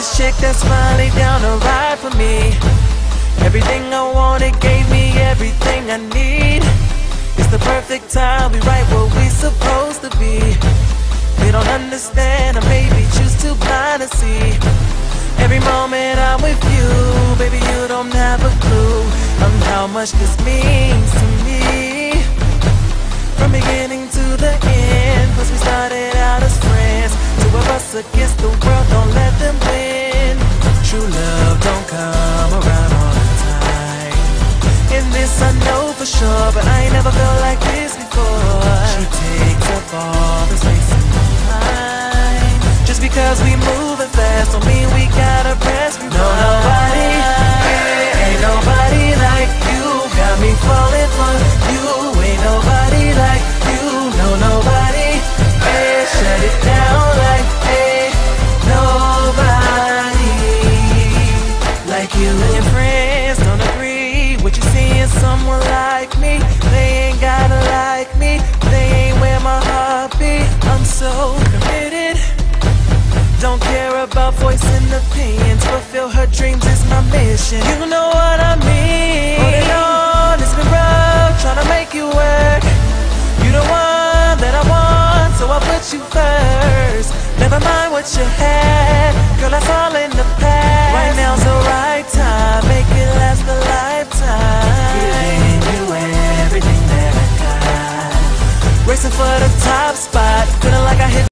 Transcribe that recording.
this chick that's finally down to ride for me. Everything I wanted, gave me everything I need. It's the perfect time, we right where we supposed to be. They don't understand, or maybe choose too blind to see. Every moment I'm with you, baby, you don't have a clue on how much this means to me. From beginning to the end, plus we started out as friends. Two of us against the world, don't let them win. True love don't come around all the time, and this I know for sure, but I ain't never felt like this before. She takes up all the space in my mind. Just because we moving fast don't mean we gotta press rewind. No, nobody, ain't nobody like you. Got me falling for you. Ain't nobody like you. No, nobody, shut it down like, nobody like you. And your friends don't agree with you seeing someone like me. They ain't gotta like me, they ain't where my heart beat. I'm so committed, don't care about voicing opinions. Fulfill her dreams is my mission. You know what I mean. On and on, it's been rough trying to make you work. You the one that I want, so I put you first. Never mind what you had, girl, that's all in the past. Right now's the right time, make it last a lifetime. Giving you everything that I got, racing for the top spot.